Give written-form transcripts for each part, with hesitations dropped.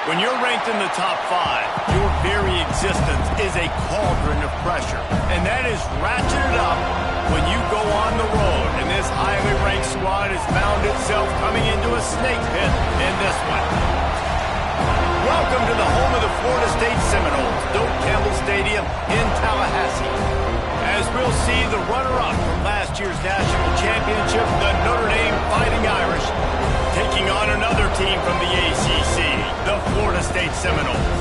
When you're ranked in the top 5, your very existence is a cauldron of pressure. And that is ratcheted up when you go on the road. And this highly ranked squad has found itself coming into a snake pit in this one. Welcome to the home of the Florida State Seminoles, Doak Campbell Stadium in Tallahassee. As we'll see the runner-up from last year's national championship, the Notre Dame Fighting Irish, taking on another team from the ACC, the Florida State Seminoles.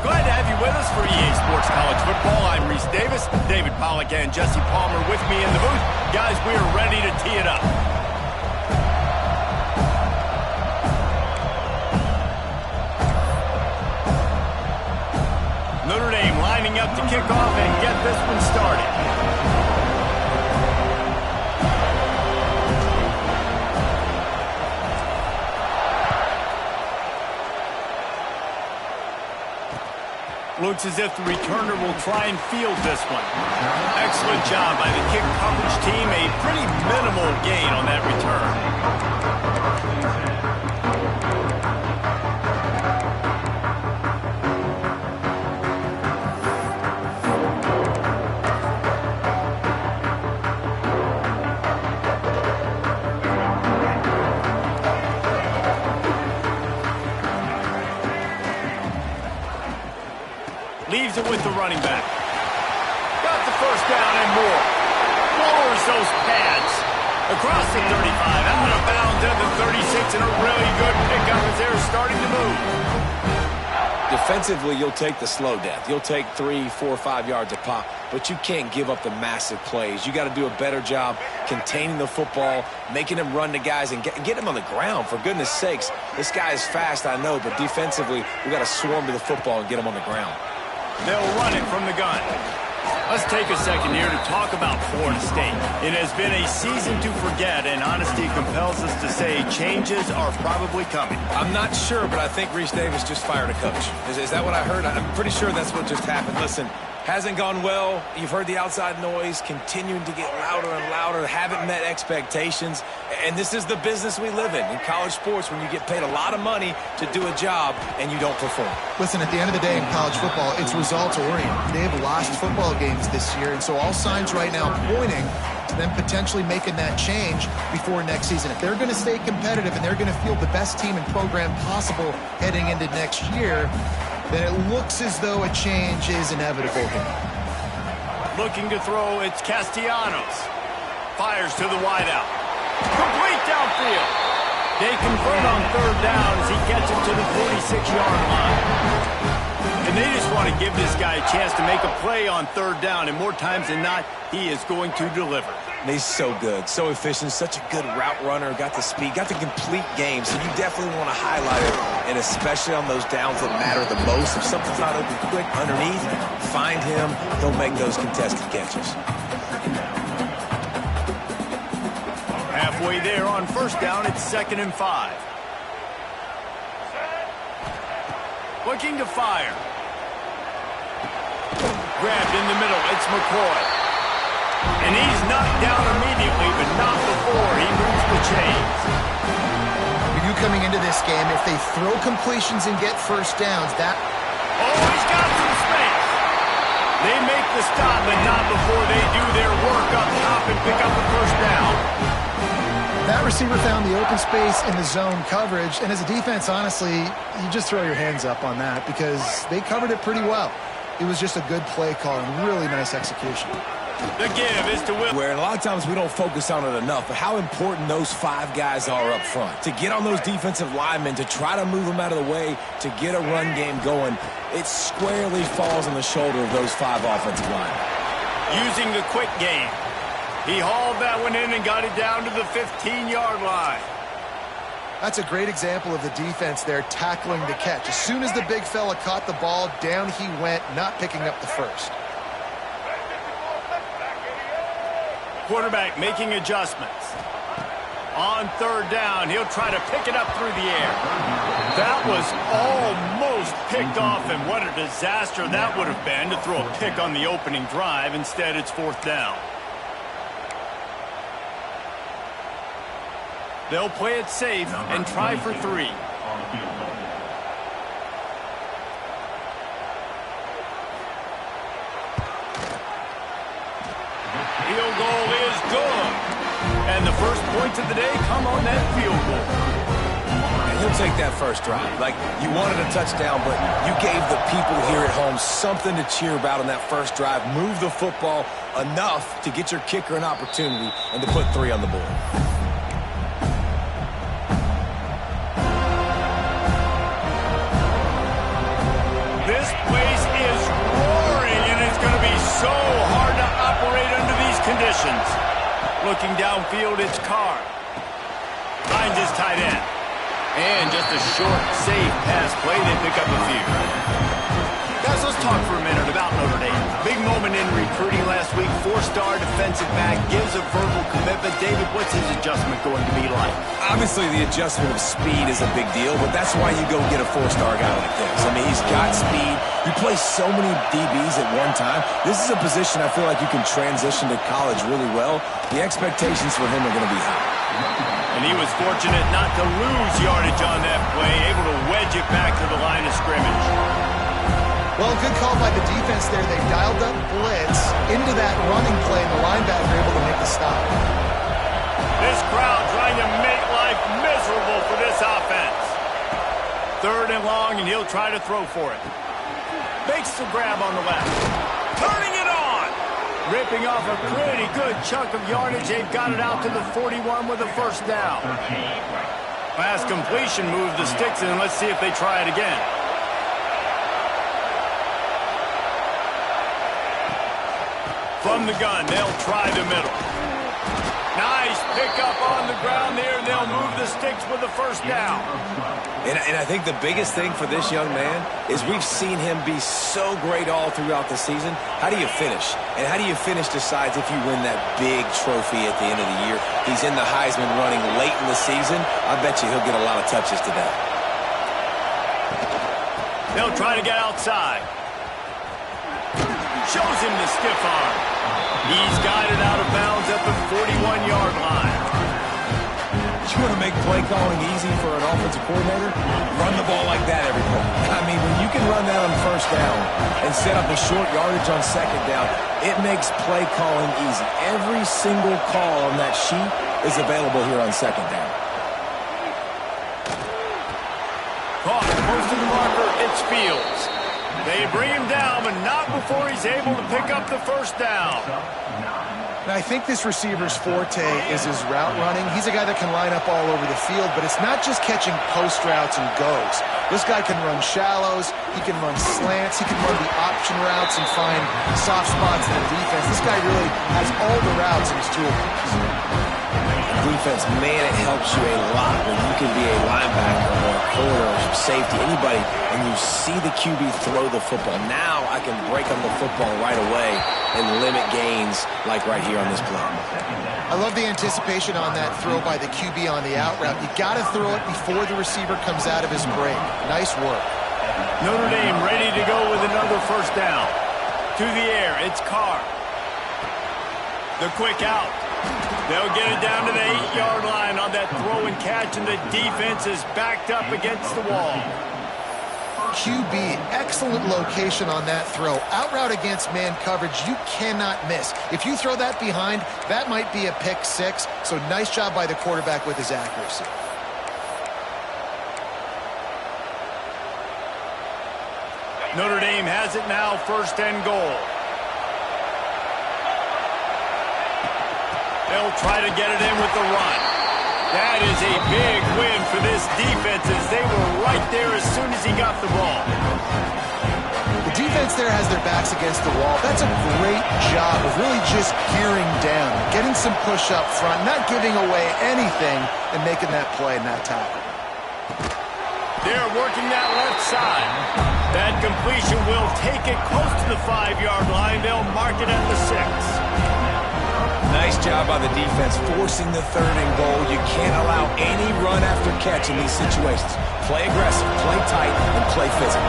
Glad to have you with us for EA Sports College Football. I'm Reese Davis, David Pollack and Jesse Palmer with me in the booth. Guys, we are ready to tee it up. Notre Dame lining up to kick off and get this one started. Looks as if the returner will try and field this one. Excellent job by the kick coverage team. A pretty minimal gain on that return. Leaves it with the running back. Got the first down and more. Lowers those pads. Across the 35, out of bounds at the 36, and a really good pickup as they're starting to move. Defensively, you'll take the slow death. You'll take 3, 4, 5 yards a pop, but you can't give up the massive plays. You got to do a better job containing the football, making him run to guys, and get him on the ground. For goodness sakes, this guy is fast, I know, but defensively, we got to swarm to the football and get him on the ground. They'll run it from the gun. Let's take a second here to talk about Florida State. It has been a season to forget, and honesty compels us to say changes are probably coming. I'm not sure, but I think Reese Davis just fired a coach. Is that what I heard? I'm pretty sure that's what just happened. Listen, hasn't gone well. You've heard the outside noise continuing to get louder and louder. Haven't met expectations. And this is the business we live in college sports, when you get paid a lot of money to do a job and you don't perform. Listen, at the end of the day in college football, it's results-oriented. They have lost football games this year, and so all signs right now pointing to them potentially making that change before next season. If they're going to stay competitive and they're going to field the best team and program possible heading into next year, then it looks as though a change is inevitable here. Looking to throw, it's Castellanos. Fires to the wideout. Complete downfield. They convert on third down as he gets it to the 46-yard line. And they just want to give this guy a chance to make a play on third down, and more times than not, he is going to deliver. And he's so good, so efficient, such a good route runner, got the speed, got the complete game, so you definitely want to highlight it, and especially on those downs that matter the most. If something's not open quick underneath, find him, he'll make those contested catches. Halfway there on first down, it's 2nd and 5. Looking to fire. Grabbed in the middle, it's McCoy. And he's knocked down immediately, but not before he moves the chains. For you coming into this game, if they throw completions and get first downs, that... Oh, he's got some space. They make the stop, but not before they do their work up top and pick up the first down. That receiver found the open space in the zone coverage, and as a defense, honestly, you just throw your hands up on that because they covered it pretty well. It was just a good play call and really nice execution. The give is to Will. Where a lot of times we don't focus on it enough, but how important those 5 guys are up front. To get on those defensive linemen, to try to move them out of the way, to get a run game going, it squarely falls on the shoulder of those 5 offensive linemen. Using the quick game. He hauled that one in and got it down to the 15-yard line. That's a great example of the defense there tackling the catch. As soon as the big fella caught the ball, down he went, not picking up the first. Quarterback making adjustments. On third down, he'll try to pick it up through the air. That was almost picked off, and what a disaster that would have been to throw a pick on the opening drive. Instead, it's 4th down. They'll play it safe and try for 3. first points of the day come on that field goal. And he'll take that first drive. Like, you wanted a touchdown, but you gave the people here at home something to cheer about on that first drive. Move the football enough to get your kicker an opportunity and to put 3 on the board. This place is roaring, and it's going to be so hard to operate under these conditions. Looking downfield, it's Carr. Finds his tight end. And just a short, safe pass play. They pick up a few. Guys, let's talk for a minute about Notre Dame. Big moment in recruiting last week. 4-star defensive back gives a verbal commitment. David, what's his adjustment going to be like? Obviously, the adjustment of speed is a big deal, but that's why you go get a 4-star guy like this. I mean, he's got speed. He plays so many DBs at one time. This is a position I feel like you can transition to college really well. The expectations for him are going to be high. And he was fortunate not to lose yardage on that play, able to wedge it back to the line of scrimmage. Well, good call by the defense there. They dialed up blitz into that running play, and the linebacker able to make the stop. This crowd trying to make life miserable for this offense. 3rd and long, and he'll try to throw for it. Makes the grab on the left. Turning it on! Ripping off a pretty good chunk of yardage. They've got it out to the 41 with a first down. Pass completion moved the sticks, and let's see if they try it again. From the gun, they'll try the middle. Nice pickup on the ground there, and they'll move the sticks with the first down. And I think the biggest thing for this young man is we've seen him be so great all throughout the season. How do you finish? And how do you finish decides if you win that big trophy at the end of the year. He's in the Heisman running late in the season. I bet you he'll get a lot of touches today. They'll try to get outside. Shows him the stiff arm. He's guided out of bounds at the 41-yard line. You want to make play calling easy for an offensive coordinator? Run the ball like that every play. I mean, when you can run that on first down and set up a short yardage on second down, it makes play calling easy. Every single call on that sheet is available here on second down. Caught close to the marker, it's Fields. They bring him down, but not before he's able to pick up the first down. And I think this receiver's forte is his route running. He's a guy that can line up all over the field, but it's not just catching post routes and goes. This guy can run shallows, he can run slants, he can run the option routes and find soft spots in the defense. This guy really has all the routes in his toolbox. Defense, man, it helps you a lot when you can be a linebacker or a corner or safety, anybody, and you see the QB throw the football. Now I can break on the football right away and limit gains like right here on this play. I love the anticipation on that throw by the QB on the out route. You got to throw it before the receiver comes out of his break. Nice work. Notre Dame ready to go with another first down. To the air, it's Carr. The quick out. They'll get it down to the 8-yard line on that throw and catch, and the defense is backed up against the wall. QB, excellent location on that throw. Out route against man coverage, you cannot miss. If you throw that behind, that might be a pick six. So nice job by the quarterback with his accuracy. Notre Dame has it now, 1st and goal. They'll try to get it in with the run. That is a big win for this defense as they were right there as soon as he got the ball. The defense there has their backs against the wall. That's a great job of really just gearing down, getting some push up front, not giving away anything, and making that play and that tackle. They're working that left side. That completion will take it close to the 5-yard line. They'll mark it at the 6. Nice job by the defense forcing the 3rd and goal. You can't allow any run after catch in these situations. Play aggressive, play tight, and play physical.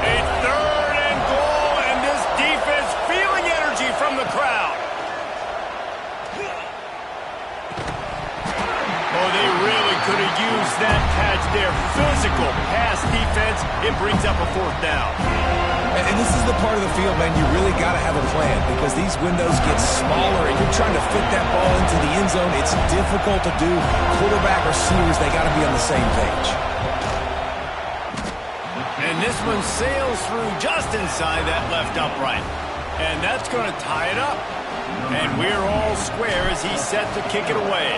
A 3rd and goal, and this defense feeling energy from the crowd. Oh, they really could have used that catch there. Physical pass defense. It brings up a 4th down. And this is the part of the field, man, you really got to have a plan because these windows get smaller and you're trying to fit that ball into the end zone. It's difficult to do. Quarterback, receivers, they got to be on the same page. And this one sails through just inside that left upright. And that's going to tie it up. And we're all square as he's set to kick it away.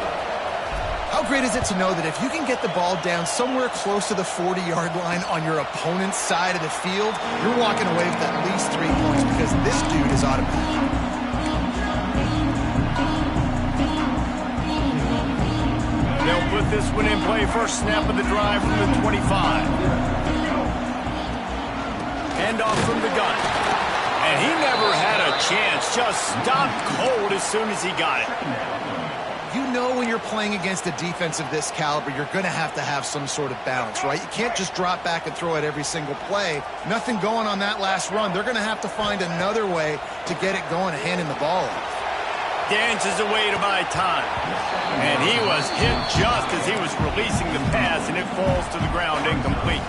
How great is it to know that if you can get the ball down somewhere close to the 40-yard line on your opponent's side of the field, you're walking away with at least 3 points because this dude is automatic. They'll put this one in play. First snap of the drive from the 25. Handoff from the gun. And he never had a chance. Just stopped cold as soon as he got it. You know when you're playing against a defense of this caliber, you're going to have some sort of balance, right? You can't just drop back and throw it every single play. Nothing going on that last run. They're going to have to find another way to get it going and handing the ball off. Dances away to buy time. And he was hit just as he was releasing the pass, and it falls to the ground incomplete.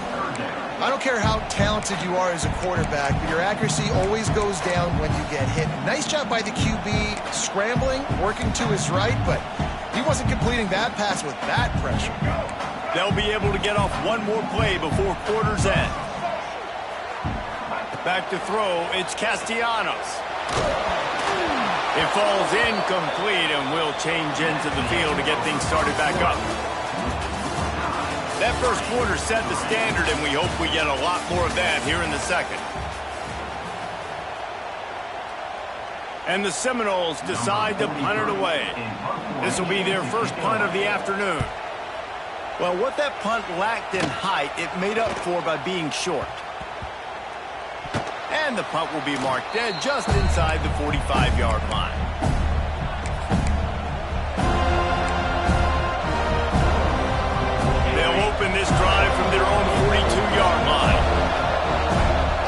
I don't care how talented you are as a quarterback, but your accuracy always goes down when you get hit. Nice job by the QB scrambling, working to his right, but he wasn't completing that pass with that pressure. They'll be able to get off one more play before quarter's end. Back to throw, it's Castellanos. It falls incomplete, and we'll change into the field to get things started back up. That first quarter set the standard, and we hope we get a lot more of that here in the second. And the Seminoles decide to punt it away. This will be their first punt of the afternoon. Well, what that punt lacked in height, it made up for by being short. And the punt will be marked dead just inside the 45-yard line. They'll open this drive from their own 42-yard line.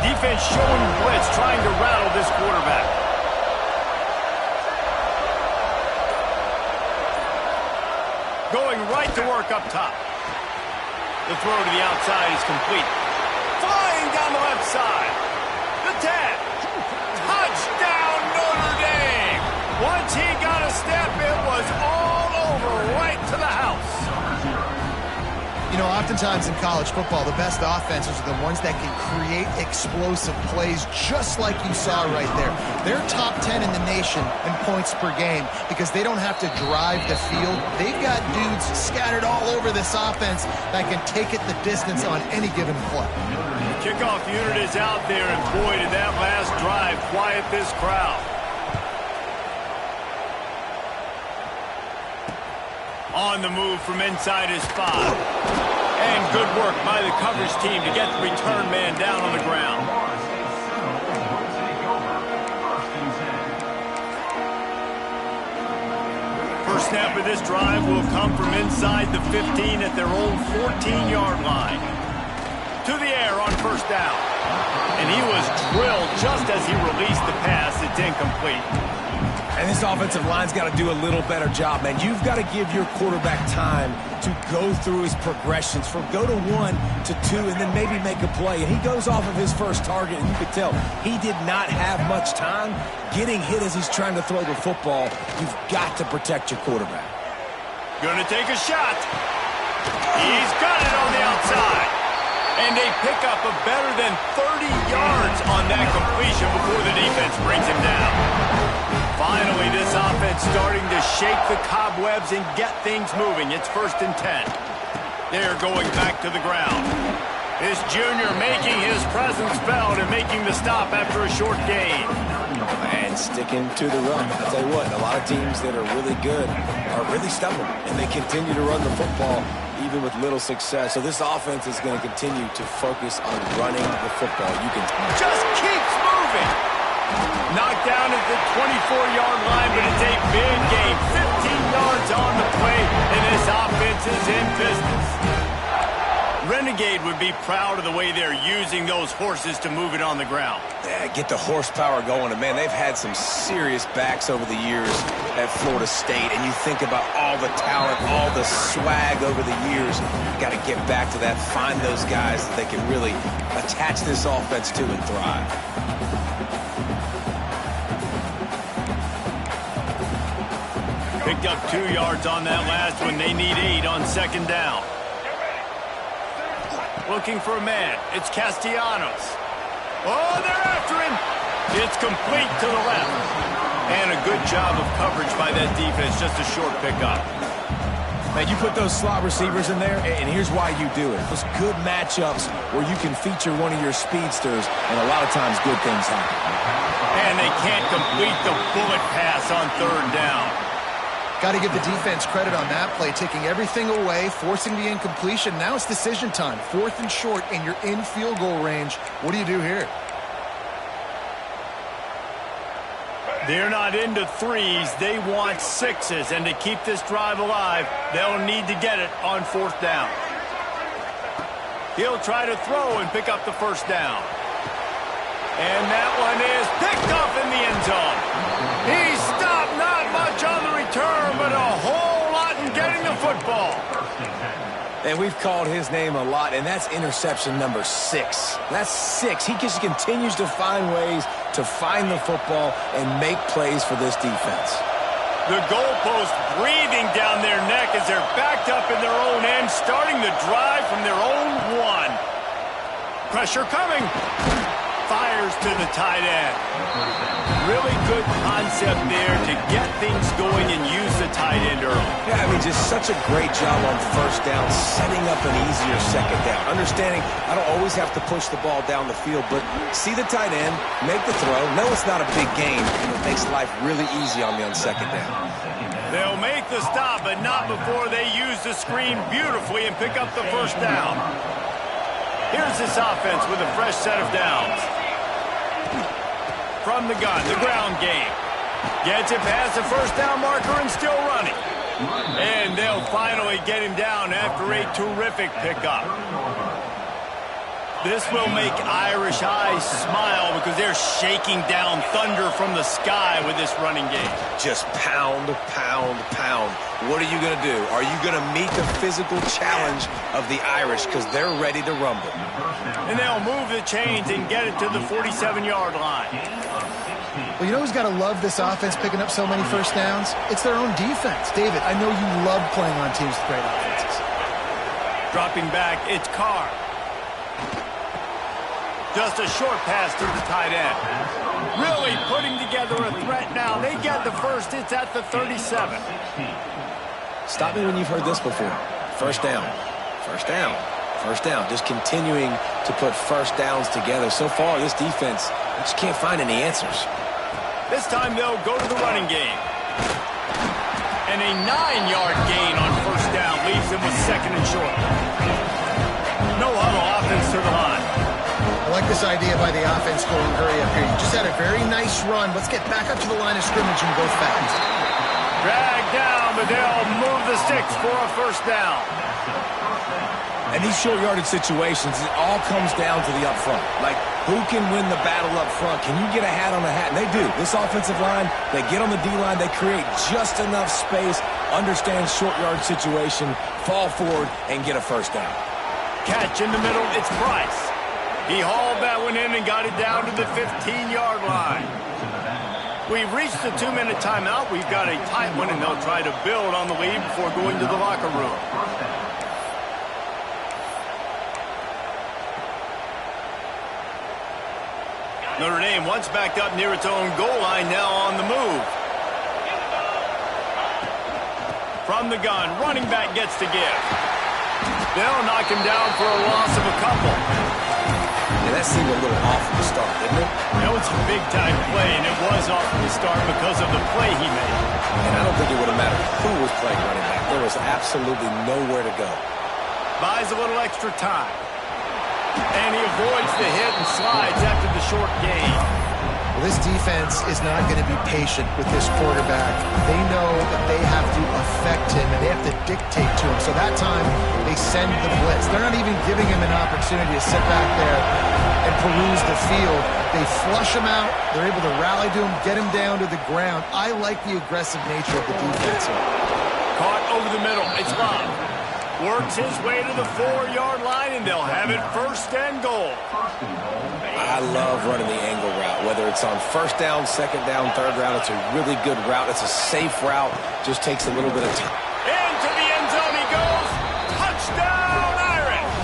Defense showing blitz, trying to rattle this quarterback. Going right to work up top. The throw to the outside is complete. Flying down the left side. The tag. Touchdown, Notre Dame. Once he got a step, it was all over, right to the house. You know, oftentimes in college football, the best offenses are the ones that can create explosive plays just like you saw right there. They're top 10 in the nation in points per game because they don't have to drive the field. They've got dudes scattered all over this offense that can take it the distance on any given play. Kickoff unit is out there, and boy, did that last drive quiet this crowd. On the move from inside his 5. And good work by the coverage team to get the return man down on the ground. First snap of this drive will come from inside the 15 at their own 14-yard line. To the air on first down. And he was drilled just as he released the pass. It's incomplete. And this offensive line's got to do a little better job, man. You've got to give your quarterback time to go through his progressions from go to 1 to 2 and then maybe make a play. And he goes off of his first target, and you could tell he did not have much time getting hit as he's trying to throw the football. You've got to protect your quarterback. Gonna take a shot. He's got it on the outside. And they pick up a better than 30 yards on that completion before the defense brings him down. Finally, this offense starting to shake the cobwebs and get things moving. It's 1st and 10. They're going back to the ground. This junior making his presence felt and making the stop after a short gain. And sticking to the run. I'll tell you what, a lot of teams that are really good are really stubborn, and they continue to run the football even with little success. So this offense is going to continue to focus on running the football. You can just keeps moving. Knocked down at the 24-yard line, but it's a big game. 15 yards on the play, and this offense is in business. Renegade would be proud of the way they're using those horses to move it on the ground. Yeah, get the horsepower going. And, man, they've had some serious backs over the years at Florida State. And you think about all the talent, all the swag over the years. Got to get back to that, find those guys that they can really attach this offense to and thrive. Picked up 2 yards on that last one. They need 8 on second down. Looking for a man. It's Castellanos. Oh, they're after him. It's complete to the left. And a good job of coverage by that defense. Just a short pickup. Man, you put those slot receivers in there, and here's why you do it. Those good matchups where you can feature one of your speedsters, and a lot of times good things happen. And they can't complete the bullet pass on third down. Got to give the defense credit on that play, taking everything away, forcing the incompletion. Now it's decision time. 4th and short, and you're in field goal range. What do you do here? They're not into 3s. They want 6s. And to keep this drive alive, they'll need to get it on 4th down. He'll try to throw and pick up the first down. And that one is picked up in the end zone. He stopped, not much on the return, but a whole lot in getting the football. And we've called his name a lot, and that's interception number 6. That's 6. He just continues to find ways to find the football and make plays for this defense. The goalpost breathing down their neck as they're backed up in their own end, starting the drive from their own 1. Pressure coming. Fires to the tight end. Really good concept there to get things going and use the tight end early. Yeah, I mean, just such a great job on first down, setting up an easier second down. Understanding I don't always have to push the ball down the field, but see the tight end, make the throw. No, it's not a big gain, and it makes life really easy on me on second down. They'll make the stop, but not before they use the screen beautifully and pick up the first down. Here's this offense with a fresh set of downs. From the gun, the ground game. Gets it past the first down marker and still running. And they'll finally get him down after a terrific pickup. This will make Irish eyes smile because they're shaking down thunder from the sky with this running game. Just pound, pound, pound. What are you going to do? Are you going to meet the physical challenge of the Irish because they're ready to rumble? And they'll move the chains and get it to the 47-yard line. Well, you know who's got to love this offense picking up so many first downs? It's their own defense. David, I know you love playing on teams with great offenses. Dropping back, it's Carr. Just a short pass to the tight end. Really putting together a threat now. They get the first. It's at the 37. Stop me when you've heard this before. First down. First down. First down. Just continuing to put first downs together. So far, this defense just can't find any answers. This time they'll go to the running game. And a 9-yard gain on first down leaves them with second and short. No huddle offense to the line. I like this idea by the offense going hurry up here. You just had a very nice run. Let's get back up to the line of scrimmage and go fast. Drag down, but they'll move the sticks for a first down. And these short yardage situations, it all comes down to the up front. Like, who can win the battle up front? Can you get a hat on a hat? And they do. This offensive line, they get on the D-line, they create just enough space, understand short yard situation, fall forward, and get a first down. Catch in the middle, it's Price. He hauled that one in and got it down to the 15-yard line. We've reached the 2-minute timeout. We've got a tight one, and they'll try to build on the lead before going to the locker room. Notre Dame once backed up near its own goal line, now on the move. From the gun, running back gets to give. They'll knock him down for a loss of a couple. Yeah, that seemed a little off from the start, didn't it? That was a big-time play, and it was off from the start because of the play he made. And I don't think it would have mattered who was playing running back. There was absolutely nowhere to go. Buys a little extra time. And he avoids the hit and slides after the short gain. Well, this defense is not going to be patient with this quarterback. They know that they have to affect him and they have to dictate to him. So that time, they send the blitz. They're not even giving him an opportunity to sit back there and peruse the field. They flush him out. They're able to rally to him, get him down to the ground. I like the aggressive nature of the defense here. Caught over the middle. It's Bob. Works his way to the 4-yard line, and they'll have it 1st and goal. I love running the angle route, whether it's on 1st down, 2nd down, 3rd down. It's a really good route. It's a safe route. Just takes a little bit of time. Into the end zone he goes. Touchdown, Irish!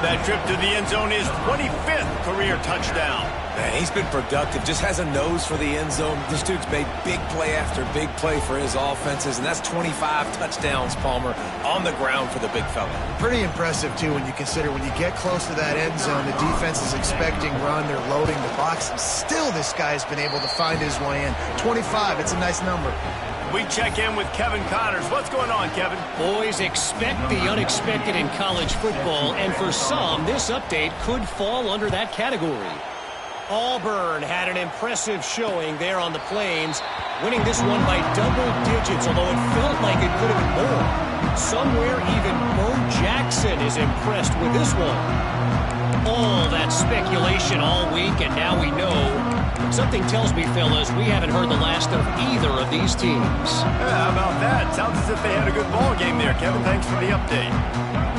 That trip to the end zone is 25th career touchdown. Man, he's been productive. Just has a nose for the end zone. This dude's made big play after big play for his offenses, and that's 25 touchdowns, Palmer, on the ground for the big fella. Pretty impressive, too, when you consider when you get close to that end zone, the defense is expecting run. They're loading the box, and still this guy's been able to find his way in. 25, it's a nice number. We check in with Kevin Connors. What's going on, Kevin? Boys, expect the unexpected in college football, and for some, this update could fall under that category. Auburn had an impressive showing there on the Plains, winning this one by double digits, although it felt like it could have been more. Somewhere even Bo Jackson is impressed with this one. All that speculation all week, and now we know. Something tells me, fellas, we haven't heard the last of either of these teams. Yeah, how about that? Sounds as if they had a good ball game there, Kevin. Thanks for the update.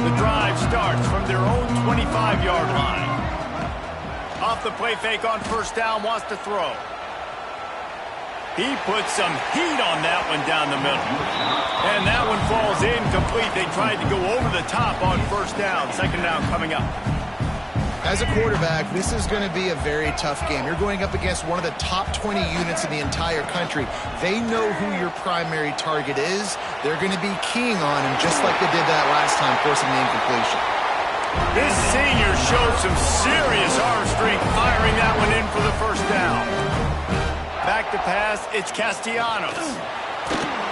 The drive starts from their own 25-yard line. Off the play fake on 1st down, wants to throw. He puts some heat on that one down the middle. And that one falls incomplete. They tried to go over the top on 1st down. 2nd down coming up. As a quarterback, this is going to be a very tough game. You're going up against one of the top 20 units in the entire country. They know who your primary target is. They're going to be keying on him just like they did that last time, forcing the incompletion. This senior showed some serious arm strength firing that one in for the 1st down. Back to pass, it's Castellanos.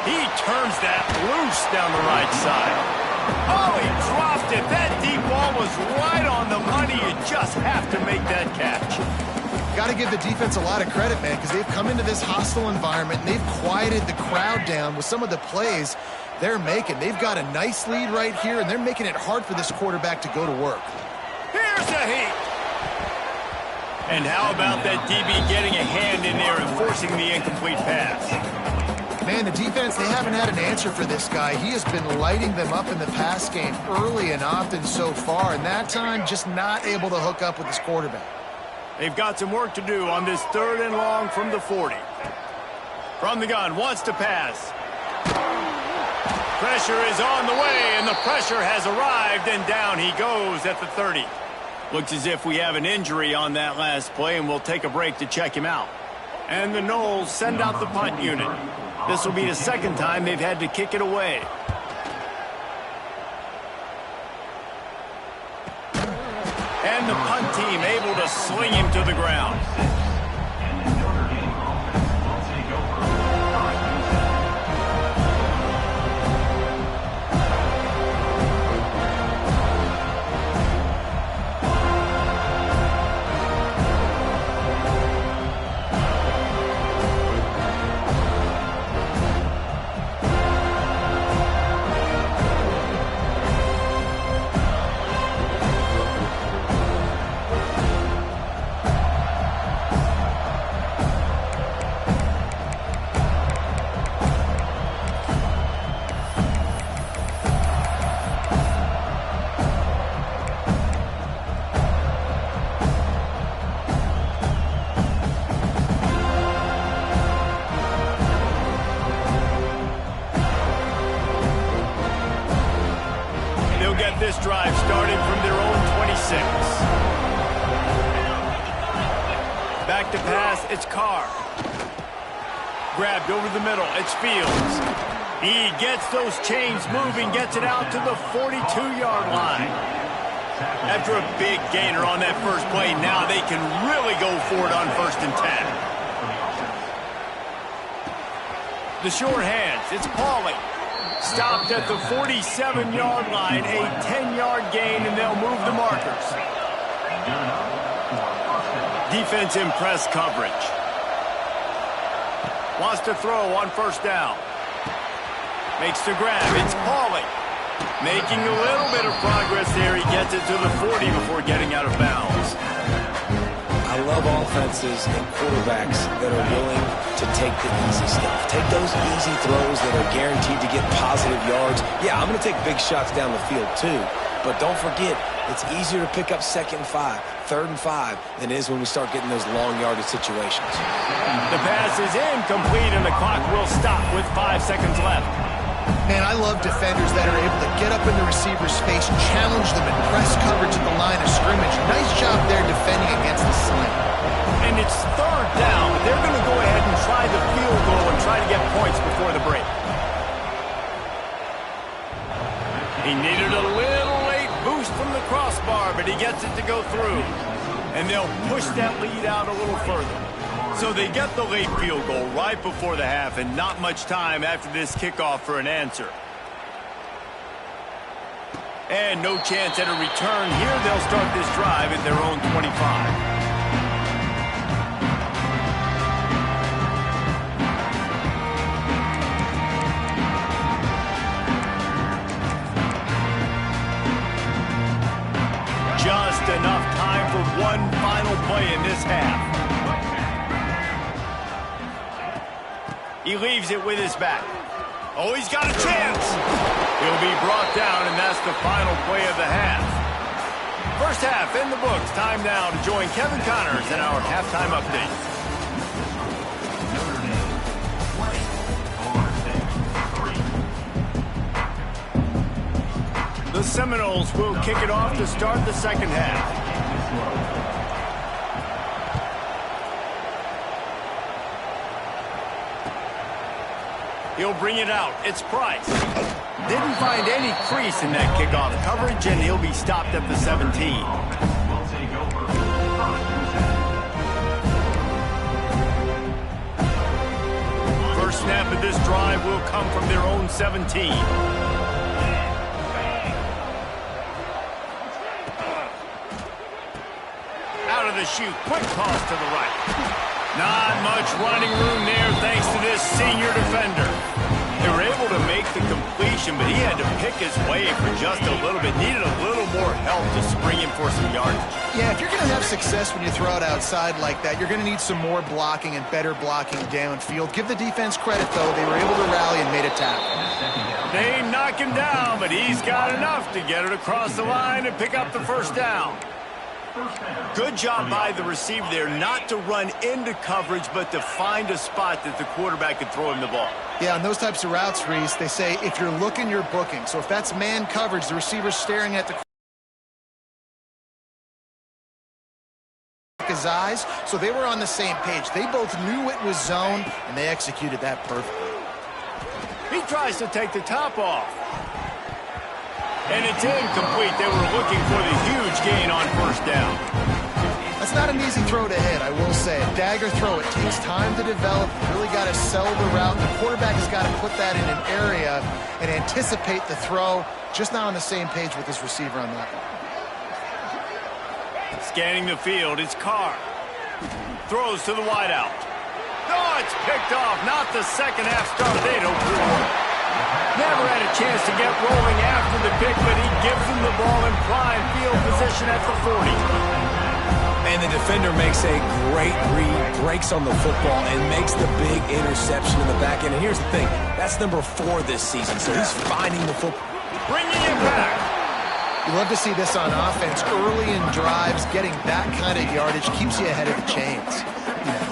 He turns that loose down the right side. Oh, he dropped it. That deep ball was right on the money. You just have to make that catch. Got to give the defense a lot of credit, man, because they've come into this hostile environment and they've quieted the crowd down with some of the plays they're making. They've got a nice lead right here, and they're making it hard for this quarterback to go to work. Here's a heat. And how about that DB getting a hand in there and forcing the incomplete pass? Man, the defense, they haven't had an answer for this guy. He has been lighting them up in the pass game early and often so far, and that time just not able to hook up with his quarterback. They've got some work to do on this 3rd and long from the 40. From the gun, wants to pass. Pressure is on the way, and the pressure has arrived, and down he goes at the 30. Looks as if we have an injury on that last play, and we'll take a break to check him out. And the Noles send out the punt unit. This will be the 2nd time they've had to kick it away. And the punt team able to sling him to the ground. This drive started from their own 26. Back to pass, it's Carr. Grabbed over the middle, it's Fields. He gets those chains moving, gets it out to the 42-yard line. After a big gainer on that first play, now they can really go for it on 1st and 10. The short hands, it's Pauly. Stopped at the 47-yard line, a 10-yard gain, and they'll move the markers. Defense in press coverage. Wants to throw on first down. Makes the grab. It's Pauly. Making a little bit of progress there. He gets it to the 40 before getting out of bounds. I love offenses and quarterbacks that are willing to take the easy stuff. Take those easy throws that are guaranteed to get positive yards. Yeah, I'm going to take big shots down the field too. But don't forget, it's easier to pick up 2nd and 5, 3rd and 5 than it is when we start getting those long yardage situations. The pass is incomplete and the clock will stop with 5 seconds left. Man, I love defenders that are able to get up in the receiver's face, challenge them, and press coverage at the line of scrimmage. Nice job there defending against the slant. And it's 3rd down, but they're going to go ahead and try the field goal and try to get points before the break. He needed a little late boost from the crossbar, but he gets it to go through. And they'll push that lead out a little further. So they get the late field goal right before the half and not much time after this kickoff for an answer. And no chance at a return here. They'll start this drive at their own 25. Just enough time for one final play in this half. He leaves it with his back. Oh, he's got a chance. He'll be brought down, and that's the final play of the half. First half in the books. Time now to join Kevin Connors in our halftime update. The Seminoles will kick it off to start the second half. He'll bring it out. It's Price. Didn't find any crease in that kickoff coverage, and he'll be stopped at the 17. First snap of this drive will come from their own 17. Out of the chute, quick toss to the right. Not much running room there thanks to this senior defender. They were able to make the completion, but he had to pick his way for just a little bit. Needed a little more help to spring him for some yardage. Yeah, if you're going to have success when you throw it outside like that, you're going to need some more blocking and better blocking downfield. Give the defense credit, though. They were able to rally and made a tackle. They knock him down, but he's got enough to get it across the line and pick up the first down. Good job by the receiver there not to run into coverage, but to find a spot that the quarterback could throw him the ball. Yeah, on those types of routes, Reese, they say if you're looking, you're booking. So if that's man coverage, the receiver's staring at his eyes, so they were on the same page. They both knew it was zone, and they executed that perfectly. He tries to take the top off. And it's incomplete. They were looking for the huge gain on first down. That's not an easy throw to hit, I will say. A dagger throw, it takes time to develop. You really got to sell the route. The quarterback has got to put that in an area and anticipate the throw. Just not on the same page with his receiver on that one. Scanning the field, it's Carr. Throws to the wideout. Oh, it's picked off. Not the second half start. They don't score. Never had a chance to get rolling after the pick, but he gives him the ball in prime field position at the 40. And the defender makes a great read, breaks on the football, and makes the big interception in the back end. And here's the thing, that's number 4 this season, so he's finding the football. Bringing it back. You love to see this on offense. Early in drives, getting that kind of yardage keeps you ahead of the chains.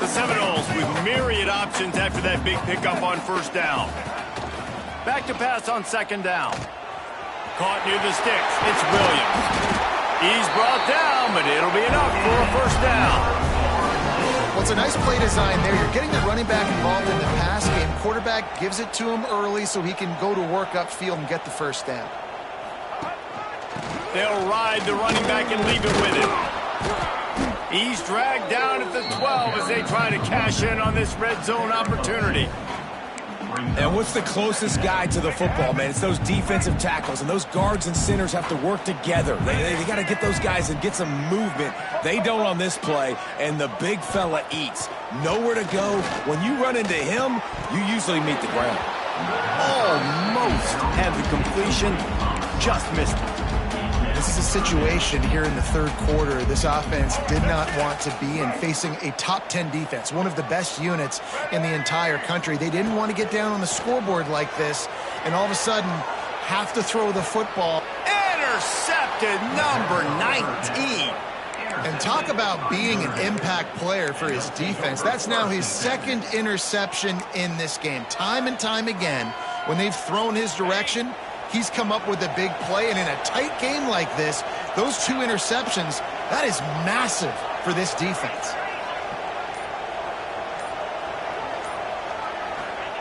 The Seminoles with myriad options after that big pickup on first down. Back to pass on second down. Caught near the sticks. It's Williams. He's brought down, but it'll be enough for a first down. Well, it's a nice play design there. You're getting the running back involved in the pass game. Quarterback gives it to him early so he can go to work upfield and get the first down. They'll ride the running back and leave it with him. He's dragged down at the 12 as they try to cash in on this red zone opportunity. And what's the closest guy to the football, man? It's those defensive tackles, and those guards and centers have to work together. They got to get those guys and get some movement. They don't on this play, and the big fella eats. Nowhere to go. When you run into him, you usually meet the ground. Almost had the completion, just missed it. This is a situation here in the third quarter this offense did not want to be in, facing a top 10 defense, one of the best units in the entire country. They didn't want to get down on the scoreboard like this, and all of a sudden have to throw the football. Intercepted, number 19. And talk about being an impact player for his defense. That's now his second interception in this game. Time and time again, when they've thrown his direction, he's come up with a big play. And in a tight game like this, those 2 interceptions, that is massive for this defense.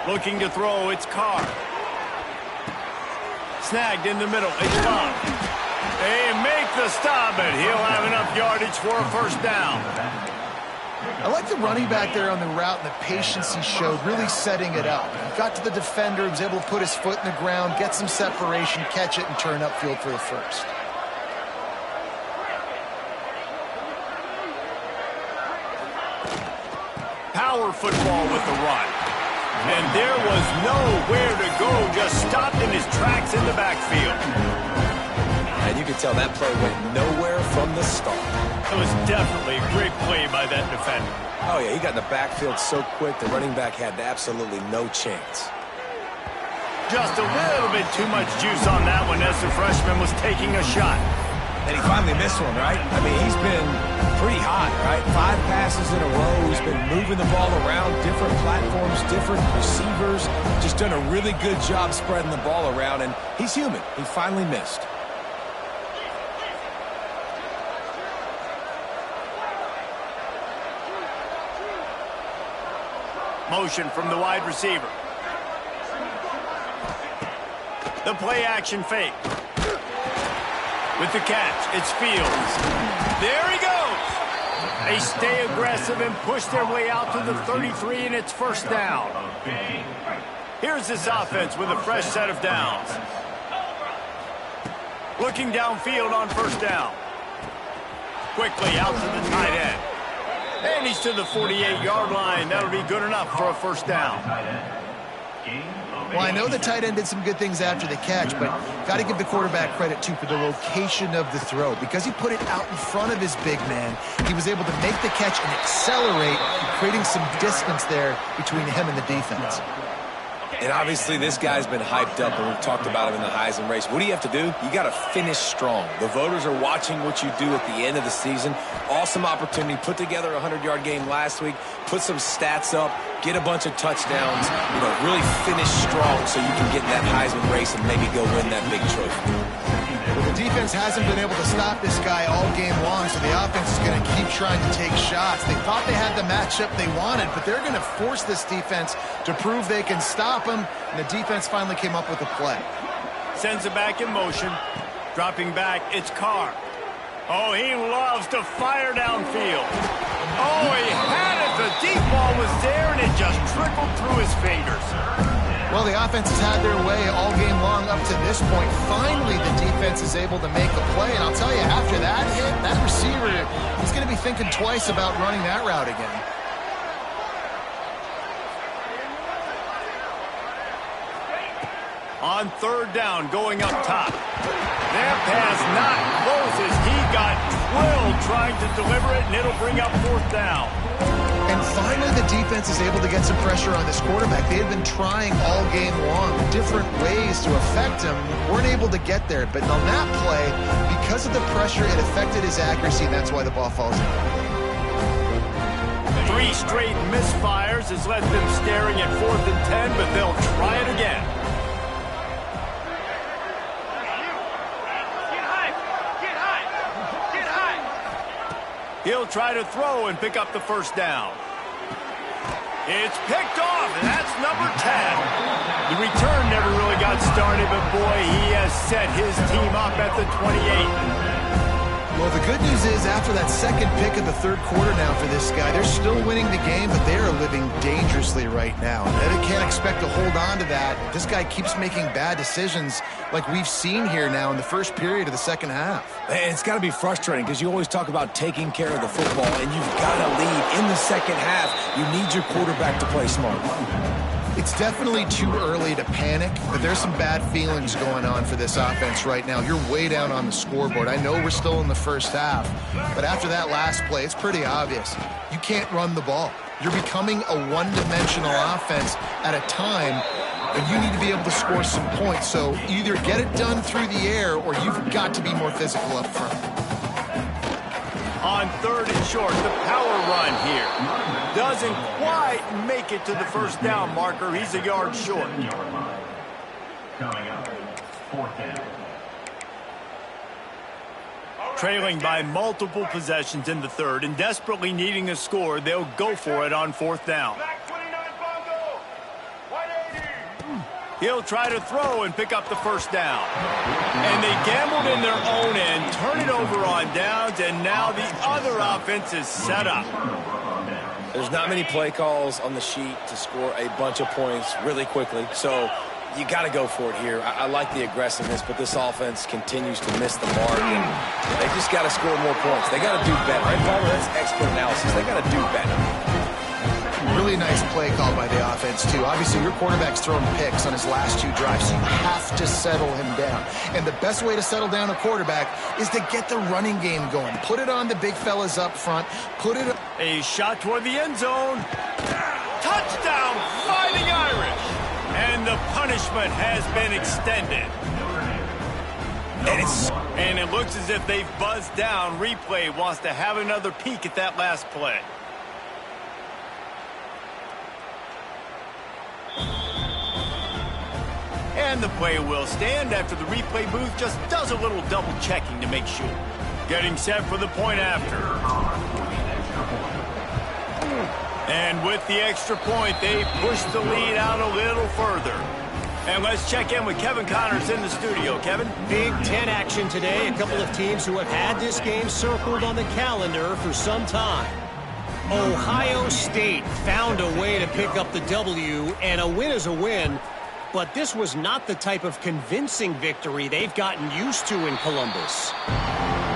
Looking to throw, it's Carr. Snagged in the middle, it's Bob. They make the stop, and he'll have enough yardage for a first down. I like the running back there on the route and the patience he showed, really setting it up. He got to the defender, he was able to put his foot in the ground, get some separation, catch it, and turn upfield for the first. Power football with the run. And there was nowhere to go, just stopped in his tracks in the backfield. And you could tell that play went nowhere from the start. It was definitely a great play by that defender. Oh, yeah, he got in the backfield so quick, the running back had absolutely no chance. Just a little bit too much juice on that one as the freshman was taking a shot. And he finally missed one, right? I mean, he's been pretty hot, right? 5 passes in a row. He's been moving the ball around, different platforms, different receivers. Just done a really good job spreading the ball around, and he's human. He finally missed. Motion from the wide receiver. The play action fake. With the catch, it's Fields. There he goes. They stay aggressive and push their way out to the 33, and it's first down. Here's this offense with a fresh set of downs. Looking downfield on first down. Quickly out to the tight end. And he's to the 48-yard line. That'll be good enough for a first down. Well, I know the tight end did some good things after the catch, but got to give the quarterback credit, too, for the location of the throw. Because he put it out in front of his big man, he was able to make the catch and accelerate, creating some distance there between him and the defense. And obviously this guy's been hyped up, and we've talked about him in the Heisman race. What do you have to do? You got to finish strong. The voters are watching what you do at the end of the season. Awesome opportunity. Put together a 100-yard game last week. Put some stats up. Get a bunch of touchdowns. You know, really finish strong so you can get in that Heisman race and maybe go win that big trophy. Well, the defense hasn't been able to stop this guy all game long, so the offense is going to keep trying to take shots. They thought they had the matchup they wanted, but they're going to force this defense to prove they can stop him, and the defense finally came up with a play. Sends it back in motion. Dropping back, it's Carr. Oh, he loves to fire downfield. Oh, he had it. The deep ball was there, and it just trickled through his fingers. Well, the offense has had their way all game long up to this point. Finally, the defense is able to make a play, and I'll tell you, after that hit, that receiver, he's going to be thinking twice about running that route again. On third down, going up top. That pass not close as he got drilled trying to deliver it, and it'll bring up fourth down. And finally, the defense is able to get some pressure on this quarterback. They had been trying all game long different ways to affect him. Weren't able to get there. But on that play, because of the pressure, it affected his accuracy, and that's why the ball falls in. 3 straight misfires has left them staring at 4th and 10, but they'll try it again. He'll try to throw and pick up the first down. It's picked off, and that's number 10. The return never really got started, but boy, he has set his team up at the 28. Well, the good news is after that second pick of the third quarter now for this guy, they're still winning the game, but they are living dangerously right now. They can't expect to hold on to that. This guy keeps making bad decisions like we've seen here now in the first period of the second half. And it's got to be frustrating because you always talk about taking care of the football, and you've got to lead in the second half. You need your quarterback to play smart. It's definitely too early to panic, but there's some bad feelings going on for this offense right now. You're way down on the scoreboard. I know we're still in the first half, but after that last play, it's pretty obvious. You can't run the ball. You're becoming a one-dimensional offense at a time, and you need to be able to score some points. So either get it done through the air, or you've got to be more physical up front. On third and short, the power run here. Doesn't quite make it to the first down marker. He's a yard short. Coming up, fourth down. Trailing by multiple possessions in the third and desperately needing a score, they'll go for it on fourth down. He'll try to throw and pick up the first down. And they gambled in their own end, turn it over on downs, and now the other offense is set up. There's not many play calls on the sheet to score a bunch of points really quickly, so you got to go for it here. I like the aggressiveness, but this offense continues to miss the mark, and they just got to score more points. They got to do better. Right, Palmer? That's expert analysis. They got to do better. Really nice play call by the offense, too. Obviously, your quarterback's thrown picks on his last two drives, so you have to settle him down. And the best way to settle down a quarterback is to get the running game going. Put it on the big fellas up front. Put it... A shot toward the end zone. Touchdown, Fighting Irish. And the punishment has been extended. And it looks as if they've buzzed down. Replay wants to have another peek at that last play. And the play will stand after the replay booth just does a little double checking to make sure. Getting set for the point after. And with the extra point, they push the lead out a little further. And let's check in with Kevin Connors in the studio. Kevin? Big Ten action today. A couple of teams who have had this game circled on the calendar for some time. Ohio State found a way to pick up the W, and a win is a win. But this was not the type of convincing victory they've gotten used to in Columbus.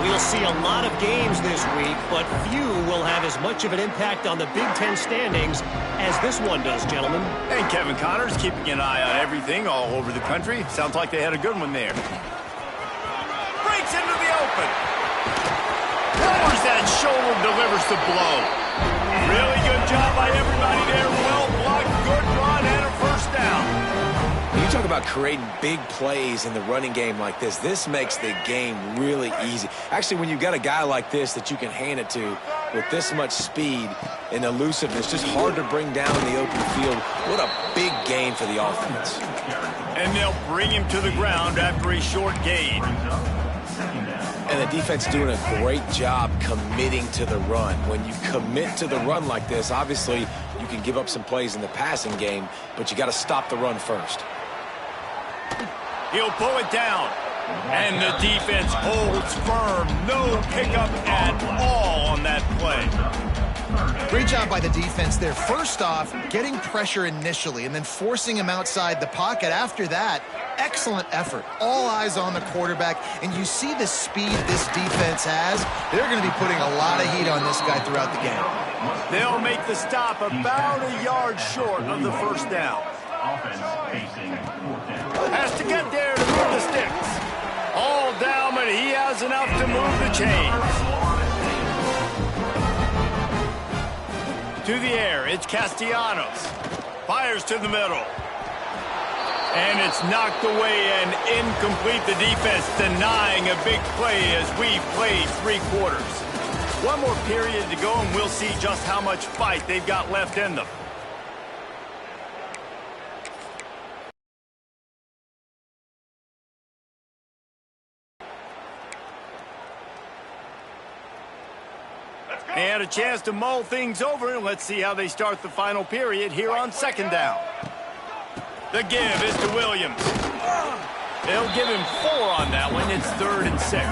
We'll see a lot of games this week, but few will have as much of an impact on the Big Ten standings as this one does, gentlemen. And Kevin Connors keeping an eye on everything all over the country. Sounds like they had a good one there. Breaks into the open. Lowers that shoulder, delivers the blow. Really good job by everybody there. Well blocked, good run, and a first down. You talk about creating big plays in the running game like this. This makes the game really easy. Actually, when you've got a guy like this that you can hand it to with this much speed and elusiveness, just hard to bring down in the open field. What a big gain for the offense. And they'll bring him to the ground after a short gain. And the defense doing a great job committing to the run. When you commit to the run like this, obviously you can give up some plays in the passing game, but you got to stop the run first. He'll pull it down. And the defense holds firm. No pickup at all on that play. Great job by the defense there. First off, getting pressure initially and then forcing him outside the pocket. After that, excellent effort. All eyes on the quarterback. And you see the speed this defense has. They're going to be putting a lot of heat on this guy throughout the game. They'll make the stop about a yard short of the first down. Has to get there to move the sticks. All down, but he has enough to move the chains. To the air, it's Castellanos. Fires to the middle. And it's knocked away and incomplete. The defense denying a big play as we play three quarters. One more period to go, and we'll see just how much fight they've got left in them. And a chance to mull things over. Let's see how they start the final period here on second down. The give is to Williams. They'll give him 4 on that one. It's 3rd and 6.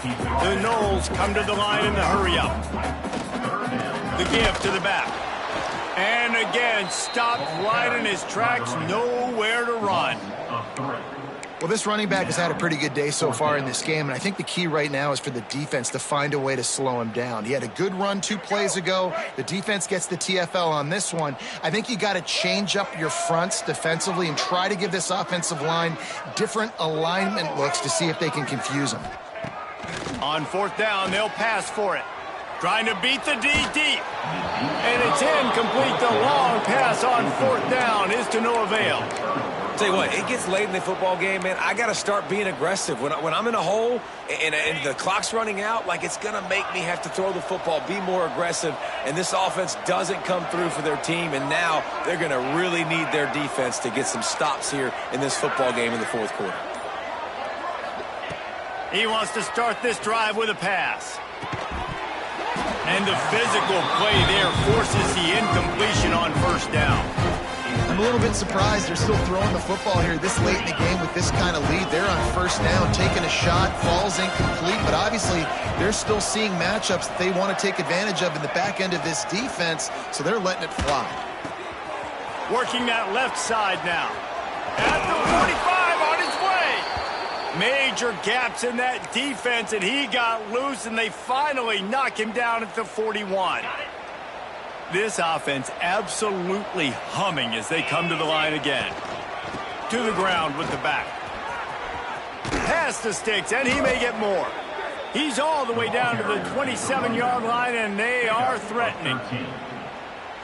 The Knowles come to the line in the hurry-up. The give to the back. And again, stopped right in his tracks, nowhere to run. Well, this running back has had a pretty good day so far in this game, and I think the key right now is for the defense to find a way to slow him down. He had a good run 2 plays ago. The defense gets the TFL on this one. I think you got to change up your fronts defensively and try to give this offensive line different alignment looks to see if they can confuse him. On 4th down, they'll pass for it. Trying to beat the D deep. And it's incomplete. The long pass on 4th down is to no avail. Tell you what, it gets late in the football game, man. I got to start being aggressive. When I'm in a hole and the clock's running out, like, it's going to make me have to throw the football, be more aggressive, and this offense doesn't come through for their team, and now they're going to really need their defense to get some stops here in this football game in the 4th quarter. He wants to start this drive with a pass. And the physical play there forces the incompletion on 1st down. I'm a little bit surprised they're still throwing the football here this late in the game with this kind of lead. They're on 1st down, taking a shot, falls incomplete, but obviously they're still seeing matchups that they want to take advantage of in the back end of this defense, so they're letting it fly. Working that left side now. At the 45 on his way. Major gaps in that defense, and he got loose, and they finally knock him down at the 41. This offense absolutely humming as they come to the line again. To the ground with the back. Past the sticks, and he may get more. He's all the way down to the 27-yard line, and they are threatening.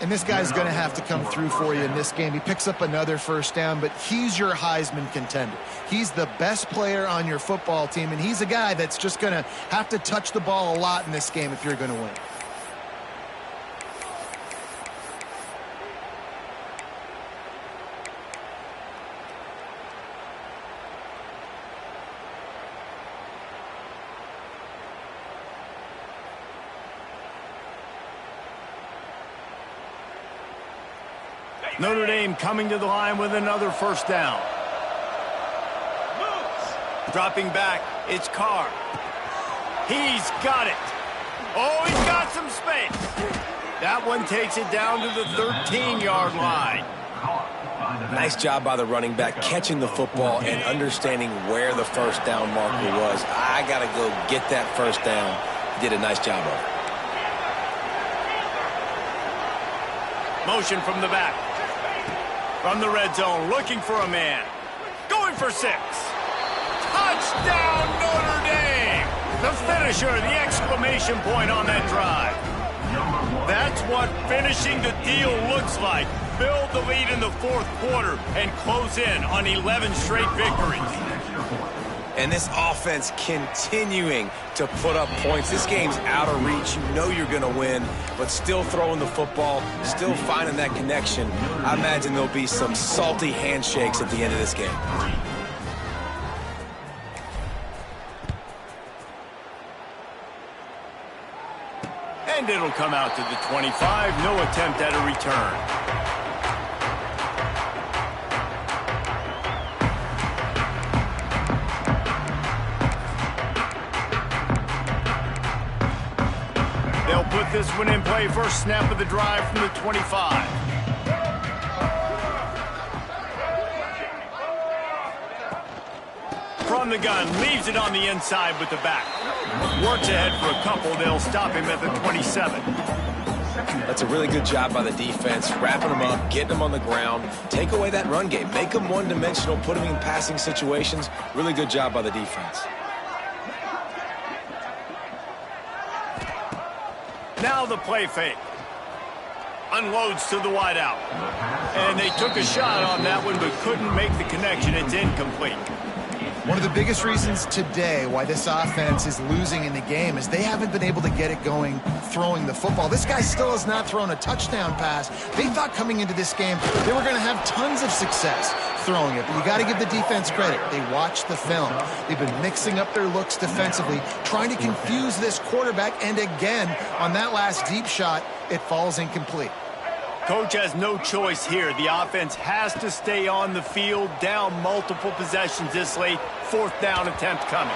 And this guy's going to have to come through for you in this game. He picks up another 1st down, but he's your Heisman contender. He's the best player on your football team, and he's a guy that's just going to have to touch the ball a lot in this game if you're going to win. Notre Dame coming to the line with another 1st down. Dropping back, it's Carr. He's got it. Oh, he's got some space. That one takes it down to the 13-yard line. Nice job by the running back, catching the football and understanding where the 1st down marker was. I got to go get that 1st down. He did a nice job of it. Motion from the back. From the red zone, looking for a man. Going for 6. Touchdown, Notre Dame! The finisher, the exclamation point on that drive. That's what finishing the deal looks like. Build the lead in the 4th quarter and close in on 11 straight victories. And this offense continuing to put up points. This game's out of reach. You know you're going to win, but still throwing the football, still finding that connection. I imagine there'll be some salty handshakes at the end of this game. And it'll come out to the 25. No attempt at a return. Put this one in play. First snap of the drive from the 25. From the gun, leaves it on the inside with the back. Works ahead for a couple. They'll stop him at the 27. That's a really good job by the defense, wrapping them up, getting them on the ground. Take away that run game. Make them one-dimensional, put them in passing situations. Really good job by the defense. Now the play fake. Unloads to the wideout. And they took a shot on that one, but couldn't make the connection. It's incomplete. One of the biggest reasons today why this offense is losing in the game is they haven't been able to get it going throwing the football. This guy still has not thrown a touchdown pass. They thought coming into this game they were going to have tons of success throwing it, but you got to give the defense credit. They watched the film. They've been mixing up their looks defensively, trying to confuse this quarterback, and again, on that last deep shot, it falls incomplete. Coach has no choice here. The offense has to stay on the field, down multiple possessions this late. 4th down attempt coming.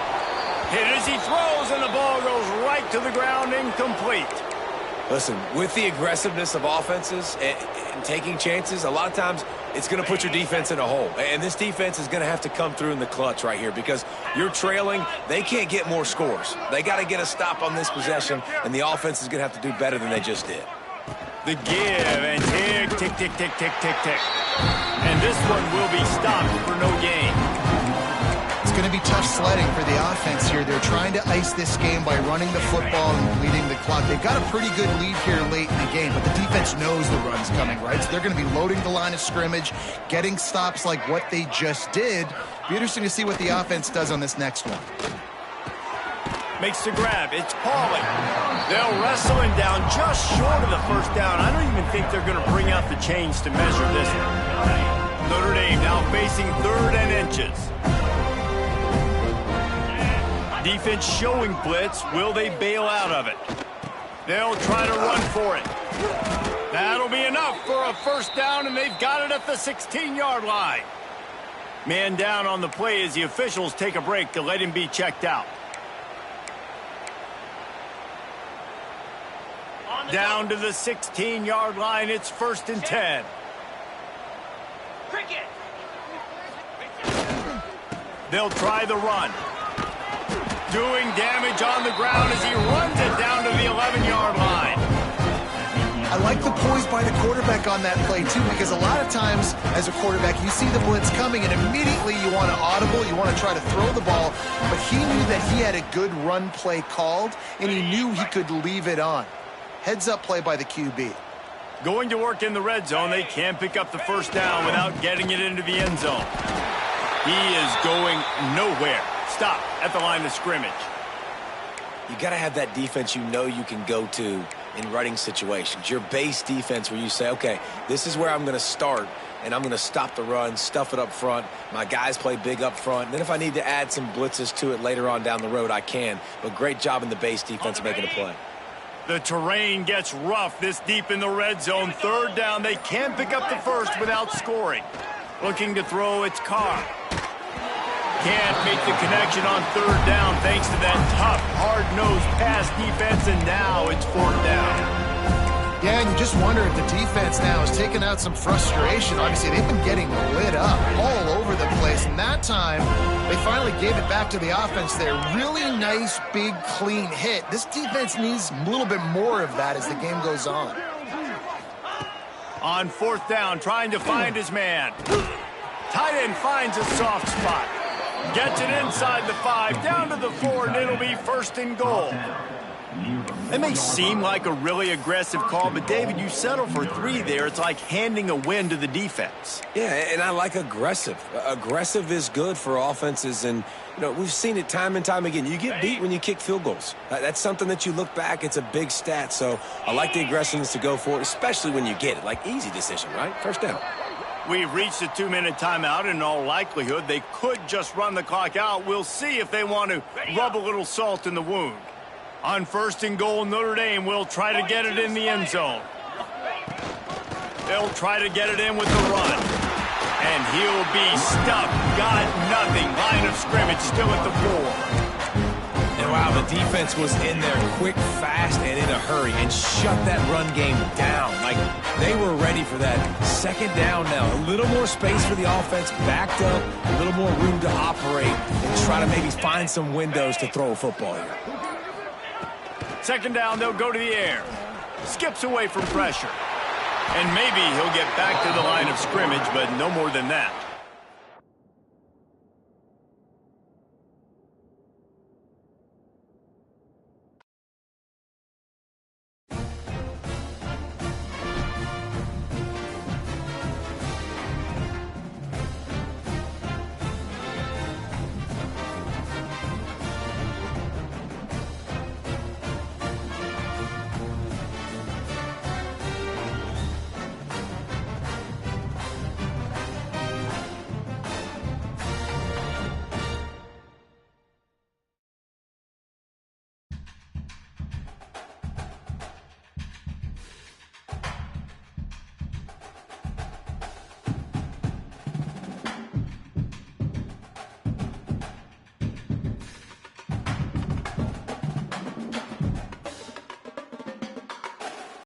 Hit as he throws, and the ball goes right to the ground, incomplete. Listen, with the aggressiveness of offenses and taking chances, a lot of times it's going to put your defense in a hole. And this defense is going to have to come through in the clutch right here because you're trailing. They can't get more scores. They got to get a stop on this possession, and the offense is going to have to do better than they just did. The give and tick, tick, tick, tick, tick, tick, tick. And this one will be stopped for no gain. It's going to be tough sledding for the offense here. They're trying to ice this game by running the football and bleeding the clock. They've got a pretty good lead here late in the game, but the defense knows the run's coming, right? So they're going to be loading the line of scrimmage, getting stops like what they just did. Be interesting to see what the offense does on this next one. Makes the grab. It's Pauly. They'll wrestle him down just short of the first down. I don't even think they're going to bring out the chains to measure this one. Notre Dame now facing 3rd and inches. Defense showing blitz. Will they bail out of it? They'll try to run for it. That'll be enough for a first down, and they've got it at the 16-yard line. Man down on the play as the officials take a break to let him be checked out. Down to the 16-yard line. It's 1st and 10. They'll try the run. Doing damage on the ground as he runs it down to the 11-yard line. I like the poise by the quarterback on that play, too, because a lot of times as a quarterback, you see the blitz coming, and immediately you want to audible, you want to try to throw the ball, but he knew that he had a good run play called, and he knew he could leave it on. Heads-up play by the QB. Going to work in the red zone. They can't pick up the first down without getting it into the end zone. He is going nowhere. Stop at the line of scrimmage. You got to have that defense you know you can go to in running situations. Your base defense where you say, okay, this is where I'm going to start, and I'm going to stop the run, stuff it up front. My guys play big up front. And then if I need to add some blitzes to it later on down the road, I can. But great job in the base defense making a play. The terrain gets rough this deep in the red zone. 3rd down. They can't pick up the first without scoring. Looking to throw, it's Carr. Can't make the connection on 3rd down thanks to that tough, hard-nosed pass defense, and now it's 4th down. Yeah, and you just wonder if the defense now is taking out some frustration. Obviously, they've been getting lit up all over the place, and that time they finally gave it back to the offense there. Really nice, big, clean hit. This defense needs a little bit more of that as the game goes on. On 4th down, trying to find his man. Tight end finds a soft spot. Gets it inside the 5, down to the 4, and it'll be 1st and goal. It may seem like a really aggressive call, but, David, you settle for 3 there. It's like handing a win to the defense. Yeah, and I like aggressive. Aggressive is good for offenses, and, you know, we've seen it time and time again. You get beat when you kick field goals. That's something that you look back, it's a big stat, so I like the aggressiveness to go for it, especially when you get it. Like, easy decision, right? First down. We've reached a 2-minute timeout, and in all likelihood, they could just run the clock out. We'll see if they want to rub a little salt in the wound. On 1st and goal, Notre Dame will try to get it in the end zone. They'll try to get it in with the run. And he'll be stuffed. Got nothing. Line of scrimmage still at the 4. And wow, the defense was in there quick, fast, and in a hurry and shut that run game down. Like, they were ready for that 2nd down now. A little more space for the offense, backed up, a little more room to operate and try to maybe find some windows to throw a football here. 2nd down, they'll go to the air. Skips away from pressure. And maybe he'll get back to the line of scrimmage, but no more than that.